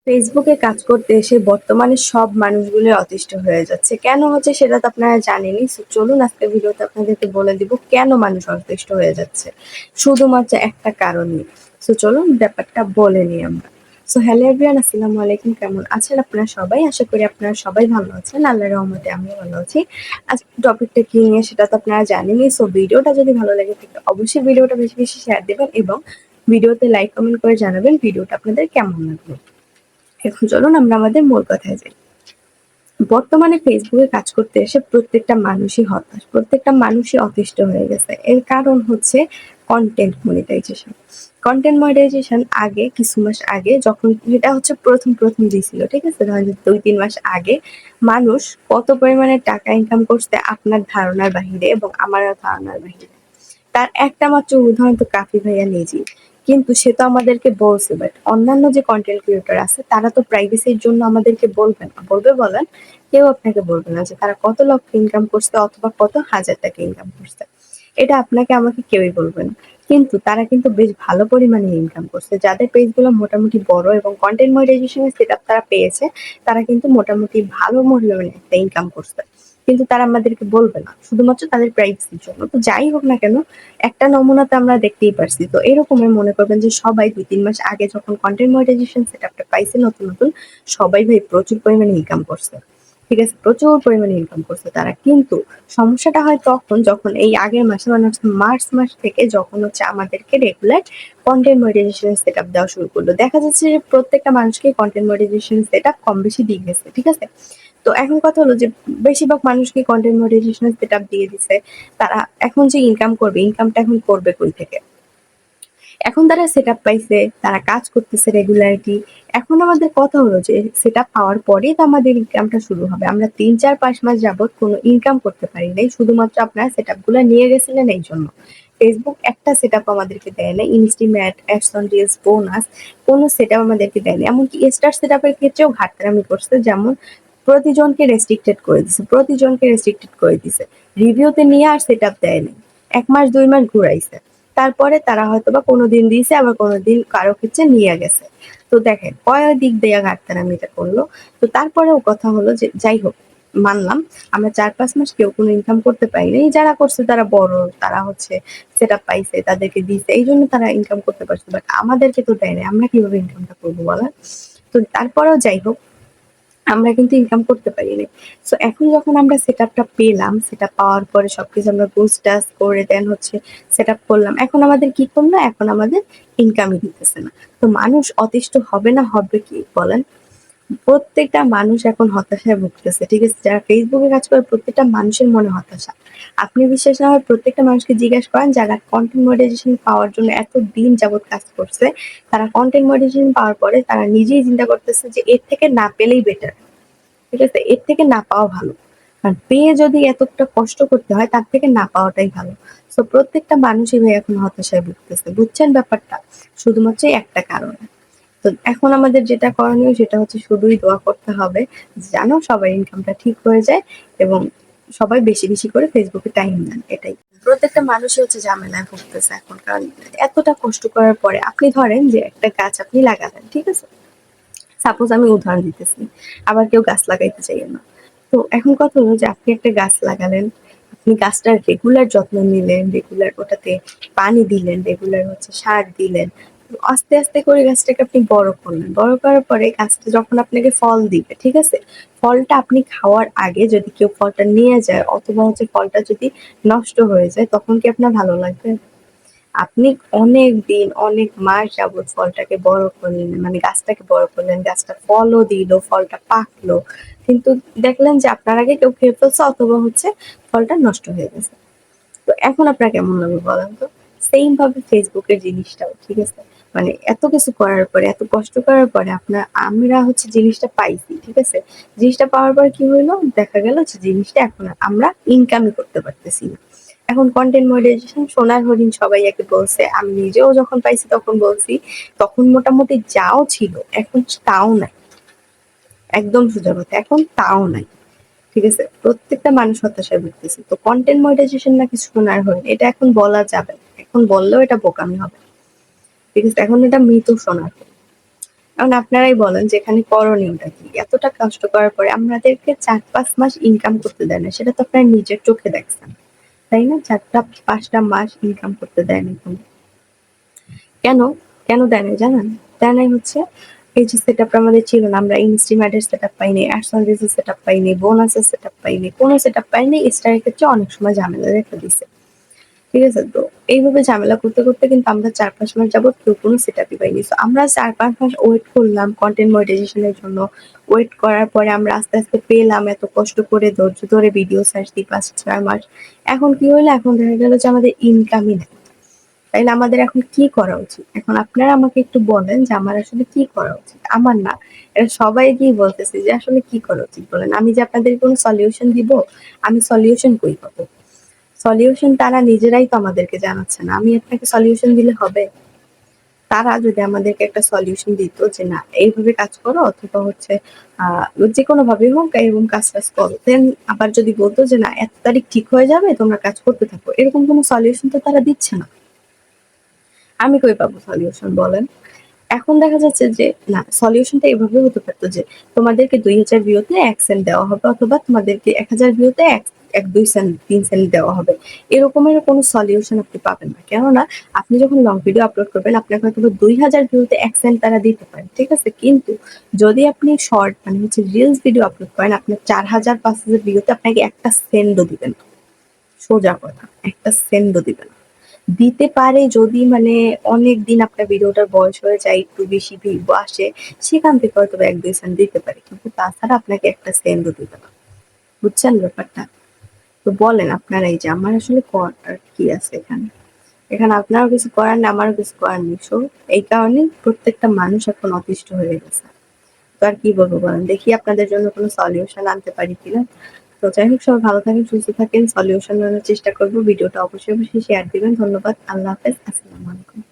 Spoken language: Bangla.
ফেসবুকে কাজ করতে এসে বর্তমানে সব মানুষগুলোই অতিষ্ঠ হয়ে যাচ্ছে। কেন হচ্ছে সেটা তো আপনারা জানেনই। সো চলুন আজকে ভিডিওতে আপনাদেরকে বলে দিব কেন মানুষ অতিষ্ঠ হয়ে যাচ্ছে। শুধুমাত্র একটা কারণই। সো চলুন ব্যাপারটা বলে নিই আমরা। সো হ্যালো এভরিওয়ান, আসসালামু আলাইকুম। কেমন আছেন আপনারা সবাই? আশা করি আপনারা সবাই ভালো আছেন। আল্লাহর রহমতে আমিও ভালো আছি। আজকে টপিকটা কি নিয়ে সেটা তো আপনারা জানেনই। সো ভিডিওটা যদি ভালো লাগে থাকে অবশ্যই ভিডিওটা বেশি বেশি শেয়ার দিবেন এবং ভিডিওতে লাইক কমেন্ট করে জানাবেন ভিডিওটা আপনাদের কেমন লাগলো। এখন চলুন আমরা আমাদের মূল কথায় যাই। বর্তমানে ফেসবুকে কাজ করতে এসে প্রত্যেকটা মানুষই হতাশ, প্রত্যেকটা মানুষই অতিষ্ঠ হয়ে গেছে। এর কারণ হচ্ছে কন্টেন্ট মনিটাইজেশন। কন্টেন্ট মনিটাইজেশন আগে কিছু মাস আগে যখন এটা হচ্ছে প্রথম দিছিল, ঠিক আছে, ধরেন 2-3 মাস আগে মানুষ কত পরিমাণে টাকা ইনকাম করছে আপনার ধারণার বাহিরে এবং আমারও ধারণার বাহিরে। তার একটা মাত্র উদাহরণ তো কাফি ভাইয়া নিজেই। কিন্তু সে তো আমাদেরকে বলছে, বাট অন্যান্য যে কন্টেন্ট ক্রিয়েটর আছে তারা তো প্রাইভেসির জন্য আমাদেরকে বলবে না। বলবে বলেন? কেউ আপনাকে বলবে না যে তারা কত লক্ষ ইনকাম করছে অথবা কত হাজার টাকা ইনকাম করছে। এটা আপনাকে আমাকে কেউই বলবে না। কিন্তু তারা কিন্তু বেশ ভালো পরিমাণে ইনকাম করছে। যাদের পেজ গুলো মোটামুটি বড় এবং কন্টেন্ট মনিটাইজেশনের সেটআপ তারা পেয়েছে, তারা কিন্তু মোটামুটি ভালো পরিমাণে একটা ইনকাম করছে। কিন্তু তারা আমাদেরকে বলবে না, শুধুমাত্র তাদের প্রাইভেসির জন্য। তো যাই হোক না কেন, একটা নমুনা তো আমরা দেখতেই পারছি। তো এরকমের মনে করবেন যে সবাই 2-3 মাস আগে যখন কন্টেন্ট মনিটাইজেশন সেটআপটা পাইছে নতুন, সবাই ভাই প্রচুর পরিমাণে ইনকাম করছে। ঠিক আছে? প্রচুর পরিমাণে ইনকাম করছে তারা। কিন্তু সমস্যাটা হয় তখন যখন এই আগের মাসে মানে হচ্ছে মার্চ মাস থেকে যখন হচ্ছে আমাদেরকে রেগুলার কন্টেন্ট মনিটাইজেশন সেটআপ দেওয়া শুরু করলো। দেখা যাচ্ছে যে প্রত্যেকটা মানুষকে কন্টেন্ট মনিটাইজেশন সেটআপ কম বেশি দিয়ে গেছে। ঠিক আছে? তো এখন কথা হলো যে বেশিরভাগ মানুষকে কন্টেন্ট মনিটাইজেশন সেটআপ দিয়ে দিছে। তারা এখন যে ইনকাম করবে, ইনকামটা এখন করবে কই থেকে? এখন তারা সেটআপ পাইছে, তারা কাজ করতেছে রেগুলারিটি। এখন আমাদের কথা হলো যে সেটআপ পাওয়ার পরেই তো আমাদের ইনকামটা শুরু হবে। আমরা ৩, ৪, ৫ মাস যাবত কোনো ইনকাম করতে পারি নাই। শুধুমাত্র আপনারা সেটআপ গুলা নিয়ে গেছিলেন এইজন্য। ফেসবুক একটা সেটআপ আমাদেরকে দেয় নাই। ইনস্টিমেট, অ্যাডস অন রিলস, বোনাস কোনো সেটআপ আমাদেরকে দেয়নি। এমনকি স্টার সেটআপের ক্ষেত্রেও ঘাটতারামি করছে। যেমন প্রতিজনকে রেস্ট্রিক্টেড করে দিছে। প্রতিজনকে রেস্ট্রিক্টেড করে দিছে। রিভিউতে নিয়ে আর সেটআপ দেয়নি। ১ মাস ২ মাস ঘুরাইছে। তারপরে তারা হয়তোবা কোনোদিন দিছে আবার কোনোদিন কারো ক্ষেত্রে নিয়ে গেছে। তো দেখেন কয় দিক দিয়া ঘাটতারামিটা করলো। তো তারপরেও কথা হলো যে যাই হোক, মানলাম আমরা ৪-৫ মাস কেউ কোনো ইনকাম করতে পারি নাই। যারা করছে তারা বড়, তারা হচ্ছে সেটআপ পাইছে, তাদেরকে দিছে। এইজন্য তারা ইনকাম করতে পারছে। বাট আমাদেরকে তো দেয় নাই। আমরা কিভাবে ইনকামটা করবো বলেন? তো তারপরেও যাই হোক, আমরা কিন্তু ইনকাম করতে পারি নাই। সো এখন যখন আমরা সেটআপটা পেলাম, সেটআপ পাওয়ার পরে সবকিছু আমরা গোছ-টাছ করে দেন হচ্ছে সেটআপ করলাম। এখন আমাদের কি করলো? এখন আমাদের ইনকামই দিতেছে না। তো মানুষ অতিষ্ঠ হবে না হবে কি বলেন? প্রত্যেকটা মানুষ এখন হতাশায় ভুগতেছে। ঠিক আছে? যারা ফেসবুকে কাজ করে প্রত্যেকটা মানুষের মনে হতাশা। আপনি বিশ্বাস না হয় প্রত্যেকটা মানুষকে জিজ্ঞেস করেন যারা কনটেন্ট মনিটাইজেশন পাওয়ার জন্য এতদিন যাবৎ কাজ করছে, তারা কনটেন্ট মনিটাইজেশন পাওয়ার পরে তারা নিজেই চিন্তা করতেছে যে এর থেকে না পেলেই বেটার। ঠিক আছে? এর থেকে না পাওয়া ভালো। কারণ পেয়ে যদি এতটা কষ্ট করতে হয় তার থেকে না পাওয়াটাই ভালো। সো প্রত্যেকটা মানুষই ভাই এখন হতাশায় ভুগতেছে। বুঝছেন ব্যাপারটা? শুধুমাত্র এই একটা কারণে। তো এখন আমাদের যেটা করণীয় সেটা হচ্ছে শুধুই দোয়া করতে হবে যেন সবার ইনকামটা ঠিক হয়ে যায় এবং সবাই বেশি বেশি করে ফেসবুকে টাইম দেন, এটাই। প্রত্যেকটা মানুষই হচ্ছে ঝামেলায় ভুগতেছে এখন। কারণ এতটা কষ্ট করার পরে আপনি ধরেন যে একটা গাছ আপনি লাগালেন, ঠিক আছে? সাপোজ আমি উদাহরণ দিতেছি। আবার কেউ গাছ লাগাইতে চাইবে না। তো এখন কথা হলো যে আপনি একটা গাছ লাগালেন, আপনি গাছটার রেগুলার যত্ন নিলেন, রেগুলার ওটাতে পানি দিলেন, রেগুলার হচ্ছে সার দিলেন। তো আস্তে করে গাছটাকে আপনি বড় করলেন। বড় করার পরে গাছটা যখন আপনাকে ফল দিবে, ঠিক আছে? ফলটা আপনি খাওয়ার আগে যদি কেউ ফলটা নিয়ে যায় অথবা হচ্ছে ফলটা যদি নষ্ট হয়ে যায় তখন কি আপনার ভালো লাগবে? আপনি অনেক দিন, অনেক মাস যাবৎ ফলটাকে বড় করলেন, মানে গাছটাকে বড় করলেন, গাছটা ফলও দিল, ফলটা পাকলো। কিন্তু দেখলেন যে আপনার আগে কেউ খেয়ে ফেলছে অথবা হচ্ছে ফলটা নষ্ট হয়ে গেছে। তো এখন আপনার কেমন লাগবে বলেন তো? সেইম ভাবে ফেসবুকের জিনিসটাও, ঠিক আছে? মানে এত কিছু করার পরে, এত কষ্ট করার পরে আমরা হচ্ছে জিনিসটা পাইছি, ঠিক আছে? জিনিসটা পাওয়ার পর কি হইলো? দেখা গেল যে জিনিসটা এখন আর আমরা ইনকামই করতে পারতেছি না। এখন কনটেন্ট মনিটাইজেশন সোনার হরিণ সবাই একে বলছে। আমি নিজেও যখন পাইছি তখন বলছি। তখন মোটামুটি যাও ছিল, এখন তাও নাই। একদম সোজা কথা, এখন তাও নাই। ঠিক আছে? প্রত্যেকটা মানুষ হতাশায় ভুগতেছে। তো কনটেন্ট মনিটাইজেশন নাকি সোনার হরিণ এটা এখন বলা যাবে না। এখন বললেও এটা বোকামি হবে। ঠিক আছে? এখন এটা মৃত সোনার হরিণ। এখন আপনারাই বলেন যে এখানে করণীয়টা কি? এতটা কষ্ট করার পরে আমাদেরকে ৪-৫ মাস ইনকাম করতে দেয় না। সেটা তো আপনারা নিজের চোখে দেখছেন। তাই না? ৪টা ৫টা মাস ইনকাম করতে দেয়নি কোনো। কেন? কেন দেয় নাই জানেন? দেয় নাই হচ্ছে এই যে সেটআপটা আমাদের ছিল না। আমরা ইনস্টিম্যাট এর সেটআপ পাইনি, অ্যাডসেন্স এর সেটআপ পাইনি, বোনাসের সেটআপ পাইনি। কোন সেটআপ পাইনি। স্টার এর ক্ষেত্রে অনেক সময় ঝামেলা দেখা দিছে। ঠিক আছে? তো এইভাবে ঝামেলা করতে, করতে কিন্তু আমরা ৪-৫ মাস যাবৎ কেউ কোনো সেটআপই পাইনি। সো আমরা ৪-৫ মাস ওয়েট করলাম কনটেন্ট মনিটাইজেশন এর জন্য। ওয়েট করার পরে আমরা আস্তে, আস্তে পেলাম এত কষ্ট করে ধৈর্য ধরে ভিডিও ছাড়ছি ৫-৬ মাস। এখন কি হইলো? এখন দেখা গেল যে আমাদের ইনকামই নাই। তাইলে আমাদের এখন কি করা উচিত? এখন আপনারা আমাকে একটু বলেন যে আমার আসলে কি করা উচিত? আমার না, এটা সবাইকেই বলতেছি যে আসলে কি করা উচিত বলেন? আমি যে আপনাদের কোনো সলিউশন দিব, আমি সলিউশন কই পাবো? সলিউশন তারা নিজেরাই তো আমাদেরকে জানাচ্ছে না। আমি আপনাকে সলিউশন দিলে হবে? তারা যদি আমাদেরকে একটা সলিউশন দিত যে না এইভাবে কাজ করো অথবা হচ্ছে যেকোনো ভাবেই হোক এরকম কাজ-টাজ করো। দেন আবার যদি বলতো যে না এত তারিখ ঠিক হয়ে যাবে তোমরা কাজ করতে থাকো। এরকম কোনো সলিউশন তো তারা দিচ্ছে না। আমি কই পাবো সলিউশন বলেন? এখন দেখা যাচ্ছে যে না সলিউশনটা এভাবে হতে পারতো যে তোমাদেরকে ২,০০০ ভিউতে ১ সেন্ট দেওয়া হবে অথবা তোমাদেরকে ১,০০০ ভিউতে ১-২ সেন্ট ৩ সেন্ট দেওয়া হবে। এরকমের কোনো সলিউশন আপনি পাবেন না। কেননা আপনি যখন লং ভিডিও আপলোড করবেন আপনাকে হয়তোবা ২,০০০ ভিউতে ১ সেন্ট তারা দিতে পারে। ঠিক আছে? কিন্তু যদি আপনি শর্ট মানে হচ্ছে রিলস ভিডিও আপলোড করেন আপনার ৪,০০০-৫,০০০ ভিউতে আপনাকে ১ টা সেন্টও দিবে না। সোজা কথা। ১ টা সেন্টও দিবে না। দিতে পারে যদি মানে অনেকদিন আপনার ভিডিওটার বয়স হয়ে যায়, একটু বেশি ভিউ আসে, সেখান থেকে হয়তোবা ১-২ সেন্ট দিতে পারে। কিন্তু তাছাড়া আপনাকে ১ টা সেন্টও দিবে না। বুঝছেন ব্যাপারটা? তো বলেন আপনারাই যে আমার আসলে করার কি আছে এখানে? এখানে আপনারও কিছু করার নেই, আমারও কিছু করার নেই। সো এই কারণেই প্রত্যেকটা মানুষ এখন অতিষ্ঠ হয়ে গেছে। তো আর কি বলবো বলেন? দেখি আপনাদের জন্য কোনো সলিউশন আনতে পারি কিনা। তো যাই হোক সবাই ভালো থাকেন, সুস্থ থাকেন। সলিউশন আনার চেষ্টা করব। ভিডিওটা অবশ্যই, অবশ্যই শেয়ার দিবেন। ধন্যবাদ। আল্লাহ হাফেজ। আসসালামু আলাইকুম।